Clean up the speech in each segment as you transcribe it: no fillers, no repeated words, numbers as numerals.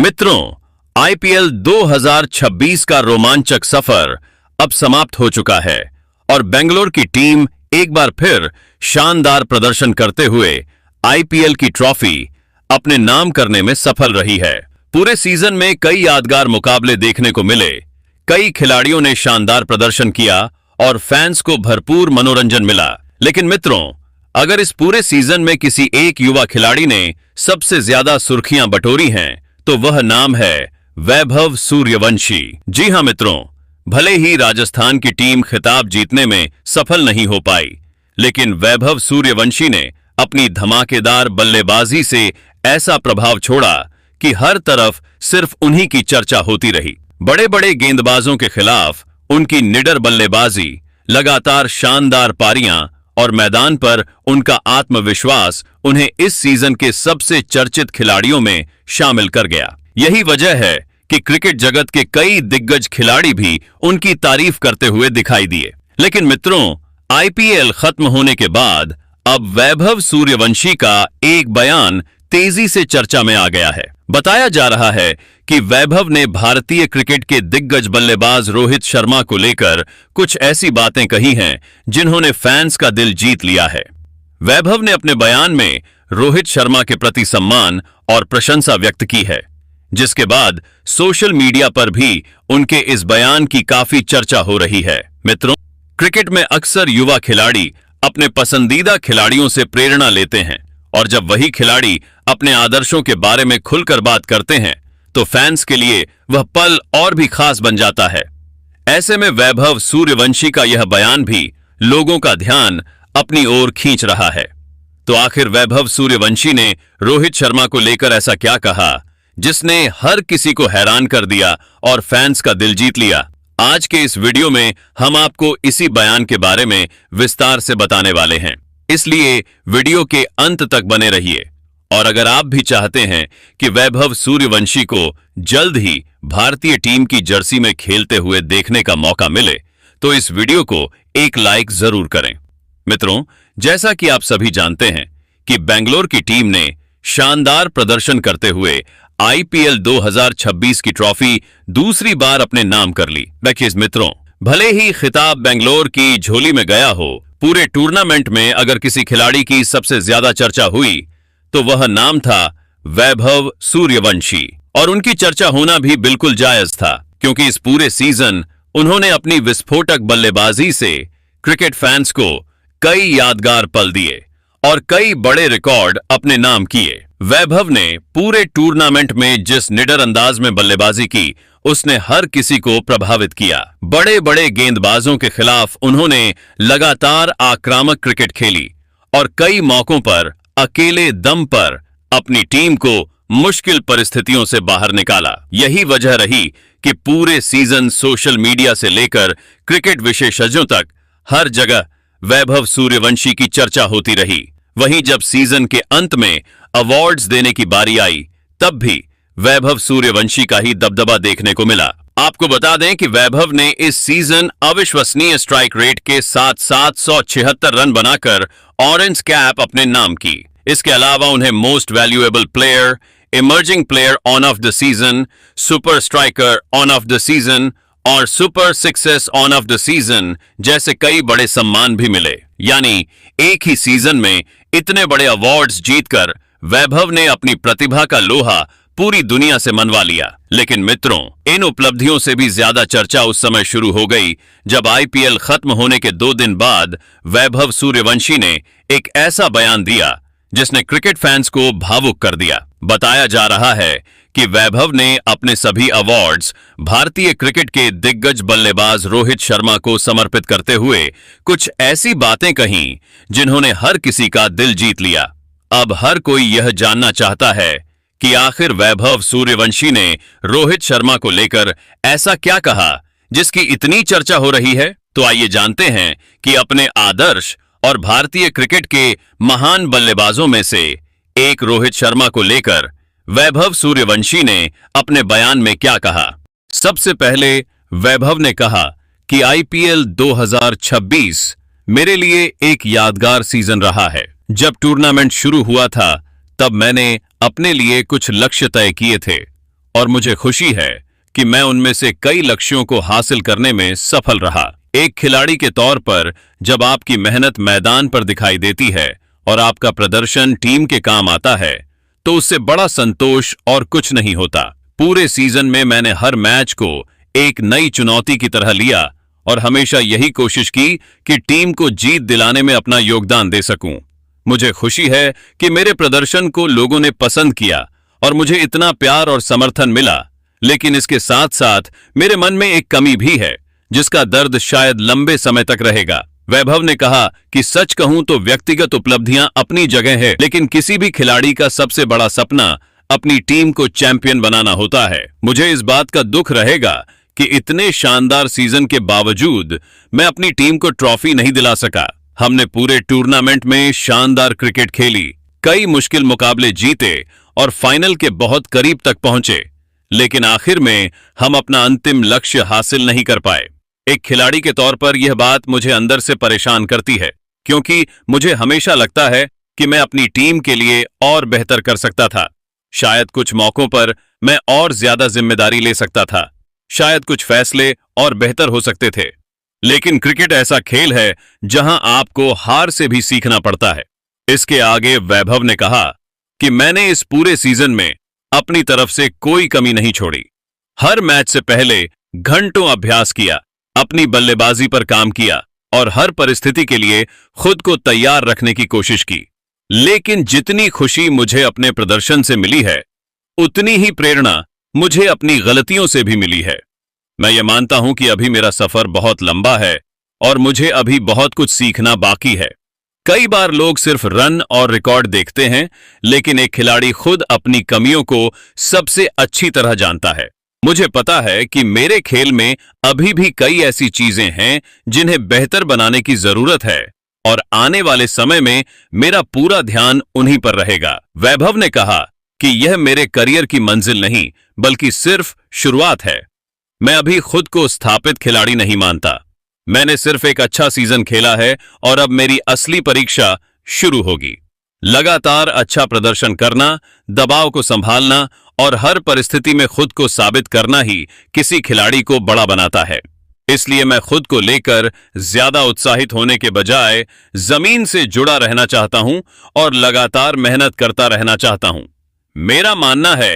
मित्रों, आईपीएल 2026 का रोमांचक सफर अब समाप्त हो चुका है और बेंगलोर की टीम एक बार फिर शानदार प्रदर्शन करते हुए आईपीएल की ट्रॉफी अपने नाम करने में सफल रही है। पूरे सीजन में कई यादगार मुकाबले देखने को मिले, कई खिलाड़ियों ने शानदार प्रदर्शन किया और फैंस को भरपूर मनोरंजन मिला। लेकिन मित्रों, अगर इस पूरे सीजन में किसी एक युवा खिलाड़ी ने सबसे ज्यादा सुर्खियां बटोरी हैं, तो वह नाम है वैभव सूर्यवंशी। जी हां मित्रों, भले ही राजस्थान की टीम खिताब जीतने में सफल नहीं हो पाई, लेकिन वैभव सूर्यवंशी ने अपनी धमाकेदार बल्लेबाजी से ऐसा प्रभाव छोड़ा कि हर तरफ सिर्फ उन्हीं की चर्चा होती रही। बड़े बड़े गेंदबाजों के खिलाफ उनकी निडर बल्लेबाजी, लगातार शानदार पारियां और मैदान पर उनका आत्मविश्वास उन्हें इस सीजन के सबसे चर्चित खिलाड़ियों में शामिल कर गया। यही वजह है कि क्रिकेट जगत के कई दिग्गज खिलाड़ी भी उनकी तारीफ करते हुए दिखाई दिए। लेकिन मित्रों, आईपीएल खत्म होने के बाद अब वैभव सूर्यवंशी का एक बयान तेजी से चर्चा में आ गया है। बताया जा रहा है कि वैभव ने भारतीय क्रिकेट के दिग्गज बल्लेबाज रोहित शर्मा को लेकर कुछ ऐसी बातें कही हैं जिन्होंने फैंस का दिल जीत लिया है। वैभव ने अपने बयान में रोहित शर्मा के प्रति सम्मान और प्रशंसा व्यक्त की है, जिसके बाद सोशल मीडिया पर भी उनके इस बयान की काफी चर्चा हो रही है। मित्रों, क्रिकेट में अक्सर युवा खिलाड़ी अपने पसंदीदा खिलाड़ियों से प्रेरणा लेते हैं और जब वही खिलाड़ी अपने आदर्शों के बारे में खुलकर बात करते हैं तो फैंस के लिए वह पल और भी खास बन जाता है। ऐसे में वैभव सूर्यवंशी का यह बयान भी लोगों का ध्यान अपनी ओर खींच रहा है। तो आखिर वैभव सूर्यवंशी ने रोहित शर्मा को लेकर ऐसा क्या कहा जिसने हर किसी को हैरान कर दिया और फैंस का दिल जीत लिया? आज के इस वीडियो में हम आपको इसी बयान के बारे में विस्तार से बताने वाले हैं, इसलिए वीडियो के अंत तक बने रहिए। और अगर आप भी चाहते हैं कि वैभव सूर्यवंशी को जल्द ही भारतीय टीम की जर्सी में खेलते हुए देखने का मौका मिले, तो इस वीडियो को एक लाइक जरूर करें। मित्रों, जैसा कि आप सभी जानते हैं कि बेंगलोर की टीम ने शानदार प्रदर्शन करते हुए आईपीएल 2026 की ट्रॉफी दूसरी बार अपने नाम कर ली। देखिए मित्रों, भले ही खिताब बेंगलोर की झोली में गया हो, पूरे टूर्नामेंट में अगर किसी खिलाड़ी की सबसे ज्यादा चर्चा हुई तो वह नाम था वैभव सूर्यवंशी। और उनकी चर्चा होना भी बिल्कुल जायज था, क्योंकि इस पूरे सीजन उन्होंने अपनी विस्फोटक बल्लेबाजी से क्रिकेट फैंस को कई यादगार पल दिए और कई बड़े रिकॉर्ड अपने नाम किए। वैभव ने पूरे टूर्नामेंट में जिस निडर अंदाज में बल्लेबाजी की, उसने हर किसी को प्रभावित किया। बड़े बड़े गेंदबाजों के खिलाफ उन्होंने लगातार आक्रामक क्रिकेट खेली और कई मौकों पर अकेले दम पर अपनी टीम को मुश्किल परिस्थितियों से बाहर निकाला। यही वजह रही कि पूरे सीजन सोशल मीडिया से लेकर क्रिकेट विशेषज्ञों तक हर जगह वैभव सूर्यवंशी की चर्चा होती रही। वहीं जब सीजन के अंत में अवार्ड्स देने की बारी आई, तब भी वैभव सूर्यवंशी का ही दबदबा देखने को मिला। आपको बता दें कि वैभव ने इस सीजन अविश्वसनीय स्ट्राइक रेट के साथ 776 रन बनाकर ऑरेंज कैप अपने नाम की। इसके अलावा उन्हें most valuable player, emerging player on off the season, super striker on off the season और super sixes on off the season जैसे कई बड़े सम्मान भी मिले। यानी एक ही सीजन में इतने बड़े अवार्ड्स जीतकर वैभव ने अपनी प्रतिभा का लोहा पूरी दुनिया से मनवा लिया। लेकिन मित्रों, इन उपलब्धियों से भी ज्यादा चर्चा उस समय शुरू हो गई जब आईपीएल खत्म होने के 2 दिन बाद वैभव सूर्यवंशी ने एक ऐसा बयान दिया जिसने क्रिकेट फैंस को भावुक कर दिया। बताया जा रहा है कि वैभव ने अपने सभी अवार्ड्स भारतीय क्रिकेट के दिग्गज बल्लेबाज रोहित शर्मा को समर्पित करते हुए कुछ ऐसी बातें कहीं जिन्होंने हर किसी का दिल जीत लिया। अब हर कोई यह जानना चाहता है कि आखिर वैभव सूर्यवंशी ने रोहित शर्मा को लेकर ऐसा क्या कहा जिसकी इतनी चर्चा हो रही है। तो आइए जानते हैं कि अपने आदर्श और भारतीय क्रिकेट के महान बल्लेबाजों में से एक रोहित शर्मा को लेकर वैभव सूर्यवंशी ने अपने बयान में क्या कहा। सबसे पहले वैभव ने कहा कि आईपीएल 2026 मेरे लिए एक यादगार सीजन रहा है। जब टूर्नामेंट शुरू हुआ था तब मैंने अपने लिए कुछ लक्ष्य तय किए थे और मुझे खुशी है कि मैं उनमें से कई लक्ष्यों को हासिल करने में सफल रहा। एक खिलाड़ी के तौर पर जब आपकी मेहनत मैदान पर दिखाई देती है और आपका प्रदर्शन टीम के काम आता है, तो उससे बड़ा संतोष और कुछ नहीं होता। पूरे सीजन में मैंने हर मैच को एक नई चुनौती की तरह लिया और हमेशा यही कोशिश की कि टीम को जीत दिलाने में अपना योगदान दे सकूं। मुझे खुशी है कि मेरे प्रदर्शन को लोगों ने पसंद किया और मुझे इतना प्यार और समर्थन मिला, लेकिन इसके साथ साथ मेरे मन में एक कमी भी है जिसका दर्द शायद लंबे समय तक रहेगा। वैभव ने कहा कि सच कहूं तो व्यक्तिगत उपलब्धियां अपनी जगह है, लेकिन किसी भी खिलाड़ी का सबसे बड़ा सपना अपनी टीम को चैंपियन बनाना होता है। मुझे इस बात का दुख रहेगा कि इतने शानदार सीजन के बावजूद मैं अपनी टीम को ट्रॉफी नहीं दिला सका। हमने पूरे टूर्नामेंट में शानदार क्रिकेट खेली, कई मुश्किल मुकाबले जीते और फाइनल के बहुत करीब तक पहुंचे, लेकिन आखिर में हम अपना अंतिम लक्ष्य हासिल नहीं कर पाए। एक खिलाड़ी के तौर पर यह बात मुझे अंदर से परेशान करती है, क्योंकि मुझे हमेशा लगता है कि मैं अपनी टीम के लिए और बेहतर कर सकता था। शायद कुछ मौकों पर मैं और ज्यादा जिम्मेदारी ले सकता था, शायद कुछ फैसले और बेहतर हो सकते थे। लेकिन क्रिकेट ऐसा खेल है जहां आपको हार से भी सीखना पड़ता है। इसके आगे वैभव ने कहा कि मैंने इस पूरे सीजन में अपनी तरफ से कोई कमी नहीं छोड़ी। हर मैच से पहले घंटों अभ्यास किया, अपनी बल्लेबाजी पर काम किया और हर परिस्थिति के लिए खुद को तैयार रखने की कोशिश की। लेकिन जितनी खुशी मुझे अपने प्रदर्शन से मिली है, उतनी ही प्रेरणा मुझे अपनी गलतियों से भी मिली है। मैं ये मानता हूं कि अभी मेरा सफर बहुत लंबा है और मुझे अभी बहुत कुछ सीखना बाकी है। कई बार लोग सिर्फ रन और रिकॉर्ड देखते हैं, लेकिन एक खिलाड़ी खुद अपनी कमियों को सबसे अच्छी तरह जानता है। मुझे पता है कि मेरे खेल में अभी भी कई ऐसी चीजें हैं जिन्हें बेहतर बनाने की जरूरत है और आने वाले समय में मेरा पूरा ध्यान उन्हीं पर रहेगा। वैभव ने कहा कि यह मेरे करियर की मंजिल नहीं, बल्कि सिर्फ शुरुआत है। मैं अभी खुद को स्थापित खिलाड़ी नहीं मानता। मैंने सिर्फ एक अच्छा सीजन खेला है और अब मेरी असली परीक्षा शुरू होगी। लगातार अच्छा प्रदर्शन करना, दबाव को संभालना और हर परिस्थिति में खुद को साबित करना ही किसी खिलाड़ी को बड़ा बनाता है। इसलिए मैं खुद को लेकर ज्यादा उत्साहित होने के बजाय जमीन से जुड़ा रहना चाहता हूं और लगातार मेहनत करता रहना चाहता हूं। मेरा मानना है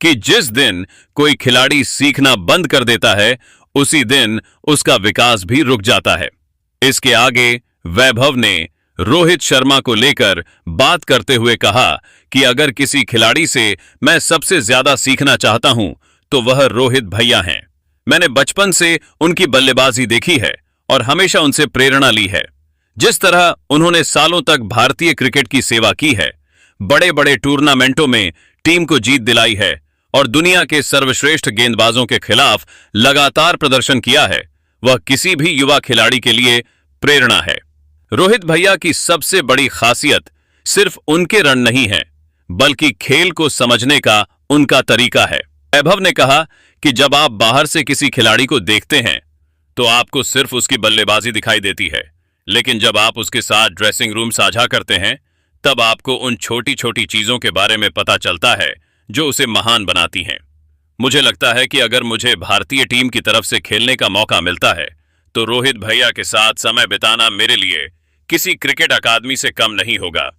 कि जिस दिन कोई खिलाड़ी सीखना बंद कर देता है, उसी दिन उसका विकास भी रुक जाता है। इसके आगे वैभव ने रोहित शर्मा को लेकर बात करते हुए कहा कि अगर किसी खिलाड़ी से मैं सबसे ज्यादा सीखना चाहता हूं तो वह रोहित भैया हैं। मैंने बचपन से उनकी बल्लेबाजी देखी है और हमेशा उनसे प्रेरणा ली है। जिस तरह उन्होंने सालों तक भारतीय क्रिकेट की सेवा की है, बड़े बड़े टूर्नामेंटों में टीम को जीत दिलाई है और दुनिया के सर्वश्रेष्ठ गेंदबाजों के खिलाफ लगातार प्रदर्शन किया है, वह किसी भी युवा खिलाड़ी के लिए प्रेरणा है। रोहित भैया की सबसे बड़ी खासियत सिर्फ उनके रन नहीं है, बल्कि खेल को समझने का उनका तरीका है। वैभव ने कहा कि जब आप बाहर से किसी खिलाड़ी को देखते हैं तो आपको सिर्फ उसकी बल्लेबाजी दिखाई देती है, लेकिन जब आप उसके साथ ड्रेसिंग रूम साझा करते हैं, तब आपको उन छोटी छोटी चीजों के बारे में पता चलता है जो उसे महान बनाती हैं। मुझे लगता है कि अगर मुझे भारतीय टीम की तरफ से खेलने का मौका मिलता है तो रोहित भैया के साथ समय बिताना मेरे लिए किसी क्रिकेट अकादमी से कम नहीं होगा।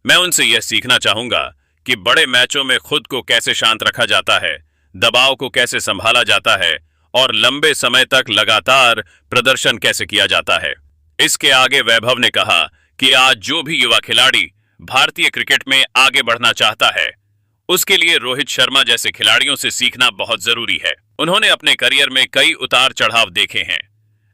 मैं उनसे यह सीखना चाहूंगा कि बड़े मैचों में खुद को कैसे शांत रखा जाता है, दबाव को कैसे संभाला जाता है और लंबे समय तक लगातार प्रदर्शन कैसे किया जाता है। इसके आगे वैभव ने कहा कि आज जो भी युवा खिलाड़ी भारतीय क्रिकेट में आगे बढ़ना चाहता है, उसके लिए रोहित शर्मा जैसे खिलाड़ियों से सीखना बहुत जरूरी है। उन्होंने अपने करियर में कई उतार चढ़ाव देखे हैं,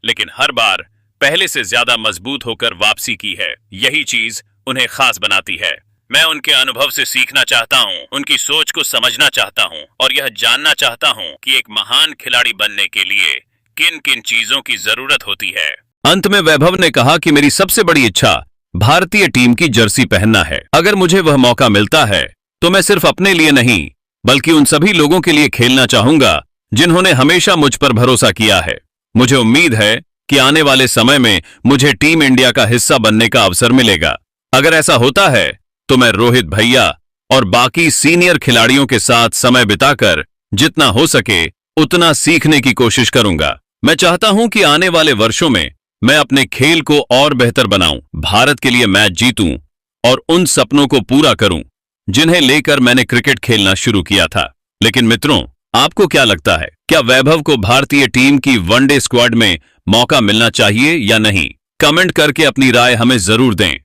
लेकिन हर बार पहले से ज्यादा मजबूत होकर वापसी की है। यही चीज उन्हें खास बनाती है। मैं उनके अनुभव से सीखना चाहता हूं, उनकी सोच को समझना चाहता हूं और यह जानना चाहता हूं कि एक महान खिलाड़ी बनने के लिए किन किन चीजों की जरूरत होती है। अंत में वैभव ने कहा कि मेरी सबसे बड़ी इच्छा भारतीय टीम की जर्सी पहनना है। अगर मुझे वह मौका मिलता है तो मैं सिर्फ अपने लिए नहीं, बल्कि उन सभी लोगों के लिए खेलना चाहूंगा जिन्होंने हमेशा मुझ पर भरोसा किया है। मुझे उम्मीद है कि आने वाले समय में मुझे टीम इंडिया का हिस्सा बनने का अवसर मिलेगा। अगर ऐसा होता है तो मैं रोहित भैया और बाकी सीनियर खिलाड़ियों के साथ समय बिताकर जितना हो सके उतना सीखने की कोशिश करूंगा। मैं चाहता हूं कि आने वाले वर्षों में मैं अपने खेल को और बेहतर बनाऊं, भारत के लिए मैच जीतूं और उन सपनों को पूरा करूं जिन्हें लेकर मैंने क्रिकेट खेलना शुरू किया था। लेकिन मित्रों, आपको क्या लगता है, क्या वैभव को भारतीय टीम की वनडे स्क्वाड में मौका मिलना चाहिए या नहीं? कमेंट करके अपनी राय हमें जरूर दें।